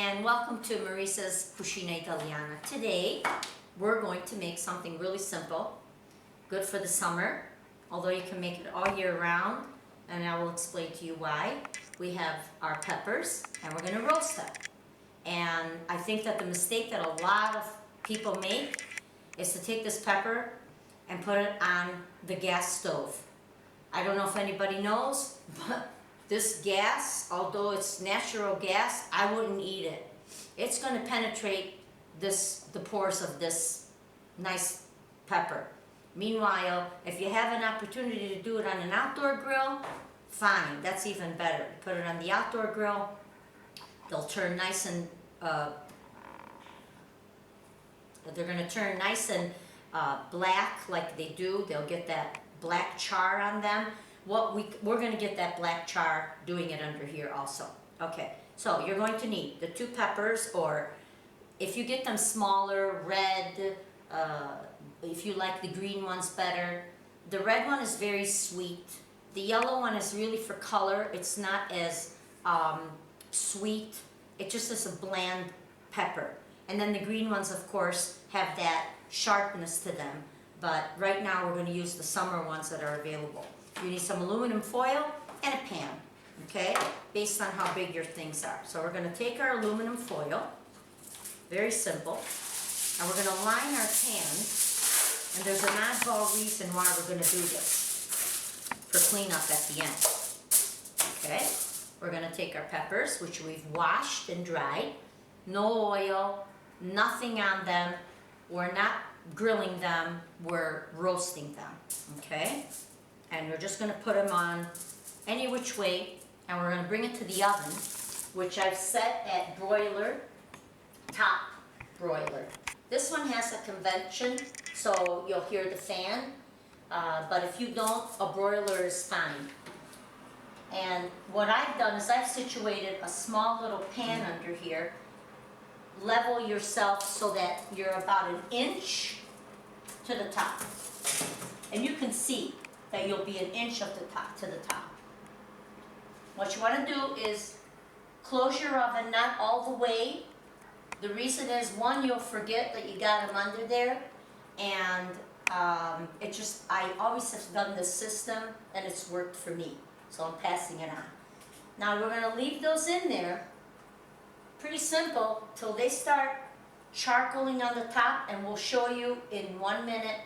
and welcome to Marisa's Cucina Italiana. Today we're going to make something really simple, good for the summer, although you can make it all year round, and I will explain to you why. We have our peppers and we're going to roast them. And I think that the mistake that a lot of people make is to take this pepper and put it on the gas stove. I don't know if anybody knows, but this gas, although it's natural gas, I wouldn't eat it. It's going to penetrate the pores of this nice pepper. Meanwhile, if you have an opportunity to do it on an outdoor grill, fine, that's even better. Put it on the outdoor grill, they'll turn nice and, they're going to turn nice and black like they do. They'll get that black char on them. We're going to get that black char doing it under here also. Okay, so you're going to need the 2 peppers, or if you get them smaller, red, if you like the green ones better. The red one is very sweet. The yellow one is really for color. It's not as sweet. It just is a bland pepper. And then the green ones, of course, have that sharpness to them. But right now we're going to use the summer ones that are available. You need some aluminum foil and a pan, okay, based on how big your things are. So we're going to take our aluminum foil, very simple, and we're going to line our pan, and there's an oddball reason why we're going to do this, for cleanup at the end. Okay, we're going to take our peppers, which we've washed and dried, no oil, nothing on them, we're not grilling them, we're roasting them, okay? And we're just going to put them on any which way, and we're going to bring it to the oven, which I've set at broiler, top broiler. This one has a convection, so you'll hear the fan, but if you don't, a broiler is fine. And what I've done is I've situated a small little pan under here. Level yourself so that you're about 1 inch to the top. And you can see that you'll be 1 inch of the top to the top. What you want to do is close your oven, not all the way. The reason is, one, you'll forget that you got them under there, and I always have done this system and it's worked for me, so I'm passing it on. Now we're going to leave those in there, pretty simple, till they start charcoaling on the top, and we'll show you in 1 minute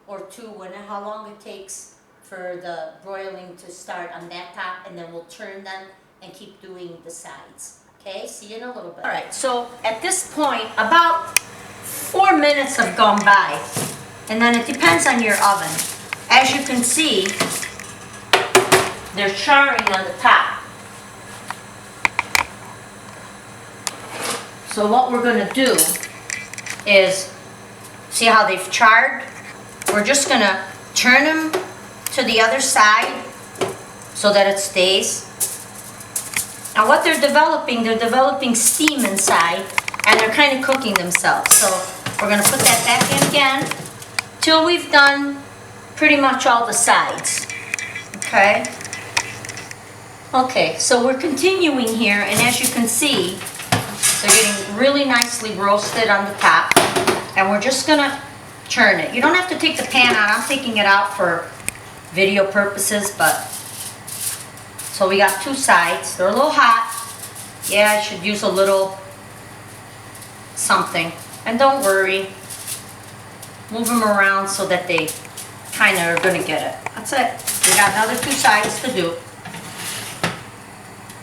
or 2 how long it takes for the broiling to start on that top, and then we'll turn them and keep doing the sides. Okay, see you in a little bit. All right, so at this point, about 4 minutes have gone by, and then it depends on your oven. As you can see, they're charring on the top. So what we're going to do is, see how they've charred? We're just going to turn them to the other side so that it stays. Now what they're developing steam inside, and they're kind of cooking themselves. So we're going to put that back in again till we've done pretty much all the sides. Okay? Okay, so we're continuing here, and as you can see, they're getting really nicely roasted on the top, and we're just going to turn it. You don't have to take the pan out. I'm taking it out for video purposes, but so we got 2 sides. They're a little hot. Yeah, I should use a little something. And don't worry, move them around so that they kind of are going to get it. That's it. We got another 2 sides to do.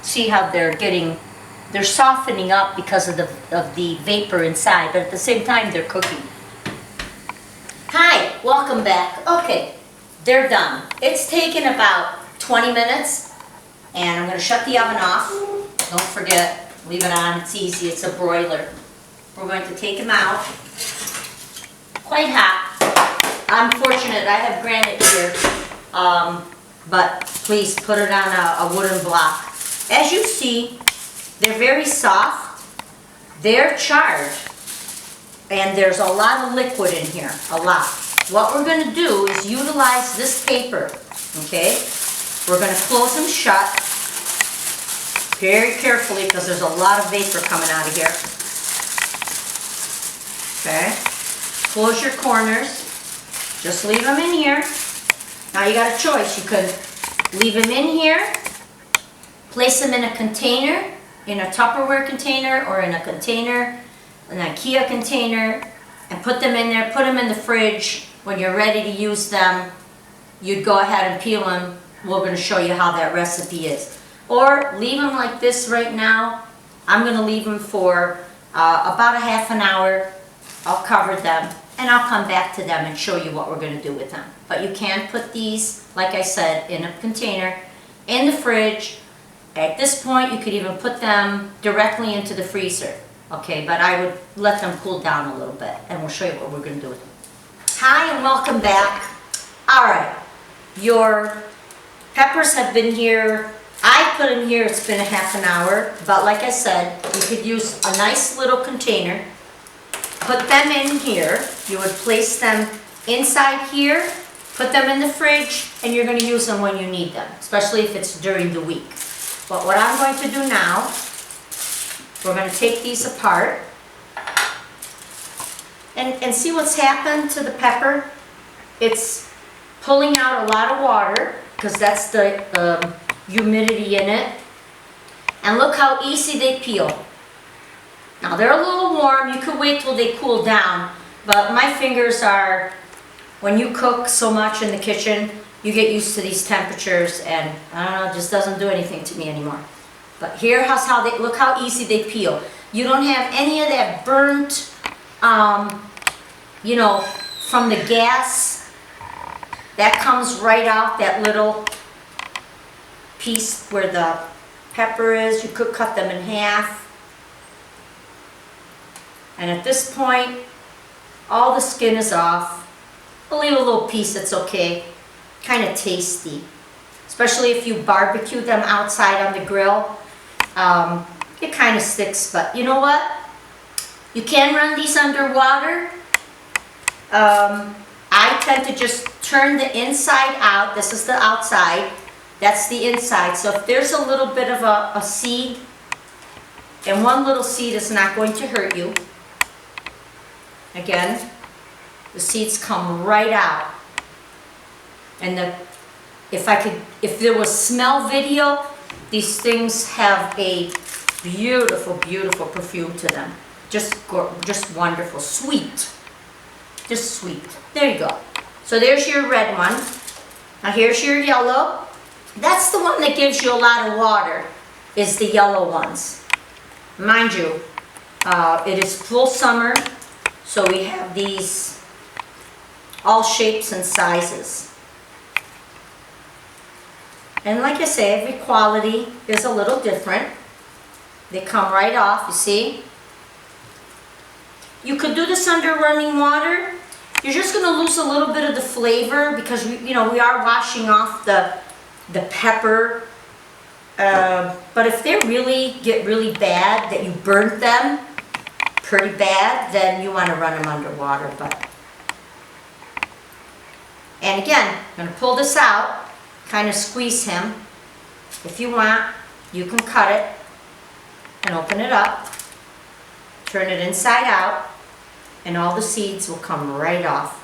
See how they're softening up because of the vapor inside, but at the same time they're cooking. Hi, welcome back. Okay, they're done. It's taken about 20 minutes, and I'm going to shut the oven off. Don't forget, leave it on. It's easy. It's a broiler. We're going to take them out. Quite hot. I'm fortunate I have granite here, but please put it on a wooden block. As you see, they're very soft. They're charred. And there's a lot of liquid in here, a lot. What we're going to do is utilize this paper, okay? We're going to close them shut, very carefully because there's a lot of vapor coming out of here. Okay, close your corners, just leave them in here. Now you got a choice, you could leave them in here, place them in a container, in a Tupperware container or in a container, an IKEA container, and put them in there, put them in the fridge. When you're ready to use them, you'd go ahead and peel them. We're going to show you how that recipe is. Or leave them like this right now. I'm going to leave them for about a half an hour. I'll cover them and I'll come back to them and show you what we're going to do with them. But you can put these, like I said, in a container, in the fridge. At this point, you could even put them directly into the freezer. Okay, but I would let them cool down a little bit and we'll show you what we're going to do with them. Hi and welcome back. All right, your peppers have been here. I put in here, it's been a half an hour, but like I said, you could use a nice little container. Put them in here. You would place them inside here, put them in the fridge, and you're going to use them when you need them, especially if it's during the week. But what I'm going to do now, we're going to take these apart and see what's happened to the pepper. It's pulling out a lot of water because that's the humidity in it. And look how easy they peel. Now they're a little warm. You could wait till they cool down, but my fingers are, when you cook so much in the kitchen, you get used to these temperatures and I don't know, it just doesn't do anything to me anymore. But here's how they, look how easy they peel. You don't have any of that burnt, you know, from the gas. That comes right out, that little piece where the pepper is. You could cut them in half. And at this point, all the skin is off. I'll leave a little piece, it's okay. Kind of tasty. Especially if you barbecue them outside on the grill. It kind of sticks, but you know what? You can run these underwater. I tend to just turn the inside out. This is the outside. That's the inside. So if there's a little bit of a seed, and one little seed is not going to hurt you. Again, the seeds come right out. And if there was smell video, these things have a beautiful, beautiful perfume to them. Just wonderful, sweet. Just sweet. There you go. So there's your red one. Now here's your yellow. That's the one that gives you a lot of water, is the yellow ones. Mind you, it is full summer, so we have these all shapes and sizes. And like I say, every quality is a little different. They come right off, you see. You could do this under running water. You're just going to lose a little bit of the flavor because we are washing off the pepper. But if they really get really bad, that you burnt them pretty bad, then you want to run them underwater. And again, I'm going to pull this out. Kind of squeeze him. If you want, you can cut it and open it up, turn it inside out, and all the seeds will come right off.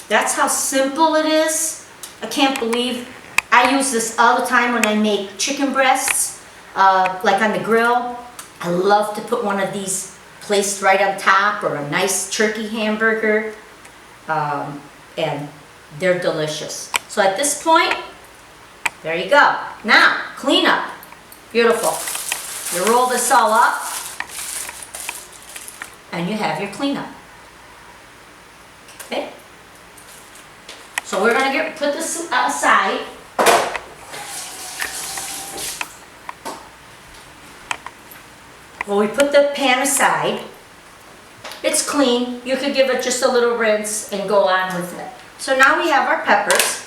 That's how simple it is. I can't believe I use this all the time when I make chicken breasts, like on the grill. I love to put one of these placed right on top, or a nice turkey hamburger, and they're delicious. So at this point, there you go. Now, clean up. Beautiful. You roll this all up, and you have your cleanup. Okay? So we're going to put this aside. Well, we put the pan aside. It's clean. You could give it just a little rinse and go on with it. So now we have our peppers.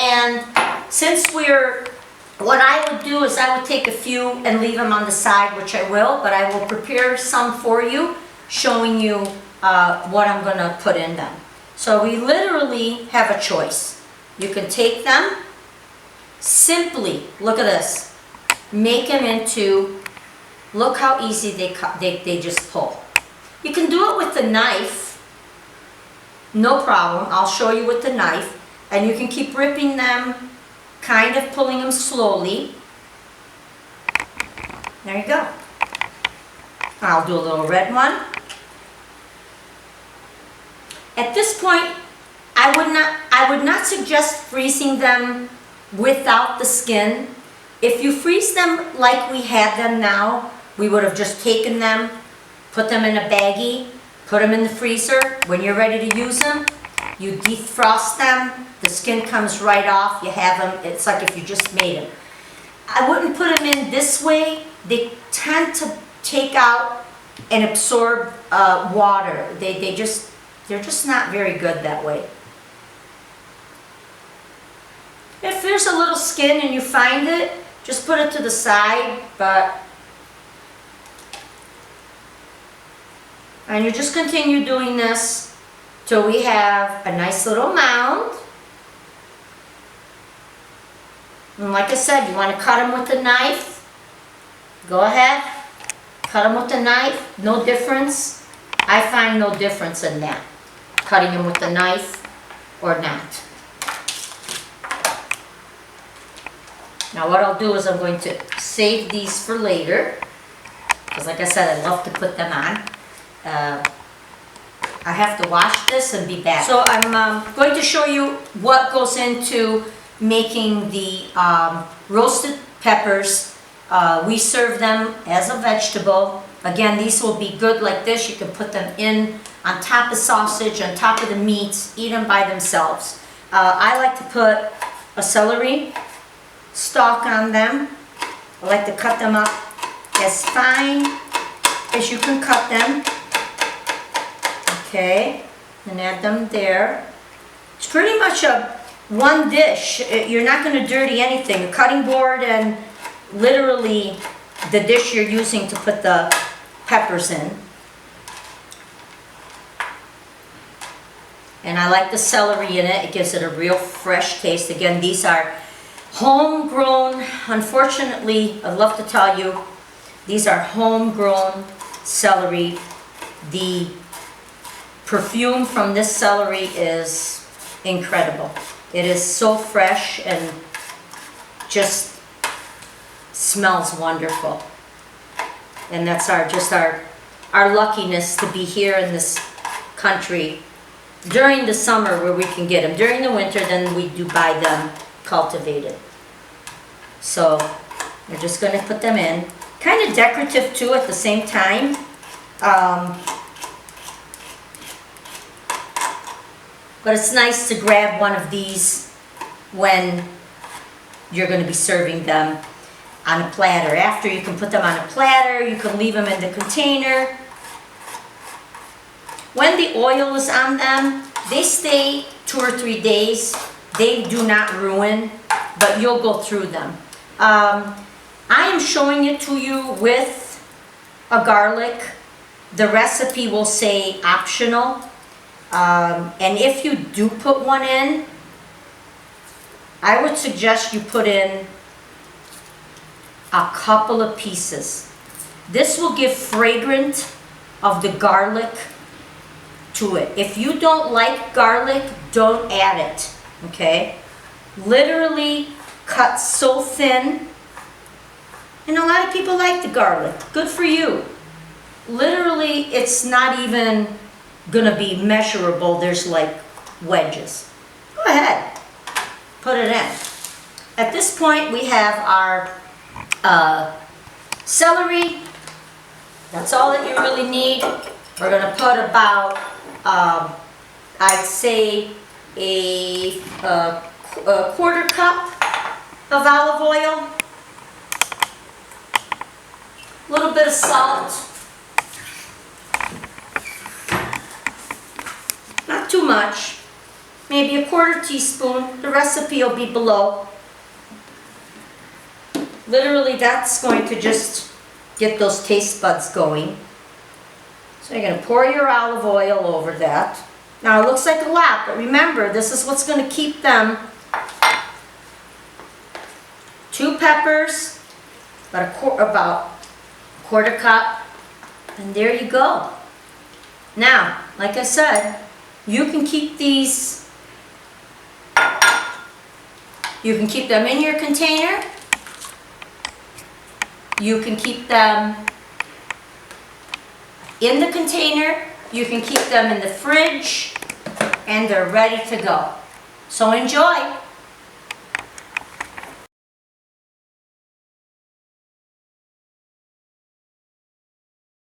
And since what I would do is I would take a few and leave them on the side, which I will, but I will prepare some for you, showing you what I'm going to put in them. So we literally have a choice. You can take them, simply, look at this, make them into, look how easy they just pull. You can do it with the knife, no problem. I'll show you with the knife. And you can keep ripping them, kind of pulling them slowly. There you go. I'll do a little red one. At this point, I would not suggest freezing them without the skin. If you freeze them like we had them now, we would have just taken them, put them in a baggie, put them in the freezer. When you're ready to use them, you defrost them, the skin comes right off, you have them, it's like if you just made them. I wouldn't put them in this way. They tend to take out and absorb water. They're just not very good that way. If there's a little skin and you find it, just put it to the side, and you just continue doing this till we have a nice little mound. And like I said, you want to cut them with a knife, go ahead, cut them with a knife, no difference. I find no difference in that, cutting them with the knife or not. Now what I'll do is I'm going to save these for later, because like I said, I love to put them on. I have to wash this and be back. So I'm going to show you what goes into making the roasted peppers. We serve them as a vegetable. Again, these will be good like this. You can put them in on top of sausage, on top of the meats, eat them by themselves. I like to put a celery stalk on them. I like to cut them up as fine as you can cut them. Okay, and add them there. It's pretty much one dish. You're not going to dirty anything. A cutting board and literally the dish you're using to put the peppers in. And I like the celery in it. It gives it a real fresh taste. Again, these are homegrown. Unfortunately, I'd love to tell you, these are homegrown celery. The perfume from this celery is incredible. It is so fresh and just smells wonderful. And that's our luckiness to be here in this country during the summer where we can get them. During the winter, then we do buy them cultivated. So we're just going to put them in. Kind of decorative too at the same time. But it's nice to grab one of these when you're going to be serving them on a platter. After, you can put them on a platter, you can leave them in the container. When the oil is on them, they stay 2 or 3 days. They do not ruin, but you'll go through them. I am showing it to you with a garlic. The recipe will say optional. And if you do put one in, I would suggest you put in a couple of pieces. This will give fragrance of the garlic to it. If you don't like garlic, don't add it, okay? Literally cut so thin. And a lot of people like the garlic. Good for you. Literally, it's not even gonna be measurable. There's like wedges. Go ahead, put it in. At this point, we have our celery. That's all that you really need. We're gonna put about, I'd say a quarter cup of olive oil, a little bit of salt, not too much, maybe a quarter teaspoon. The recipe will be below. Literally, that's going to just get those taste buds going. So you're going to pour your olive oil over that. Now it looks like a lot, but remember, this is what's going to keep them. 2 peppers, about a quarter cup, and there you go. Now, like I said, you can keep these, you can keep them in your container, you can keep them in the container, you can keep them in the fridge, and they're ready to go. So enjoy!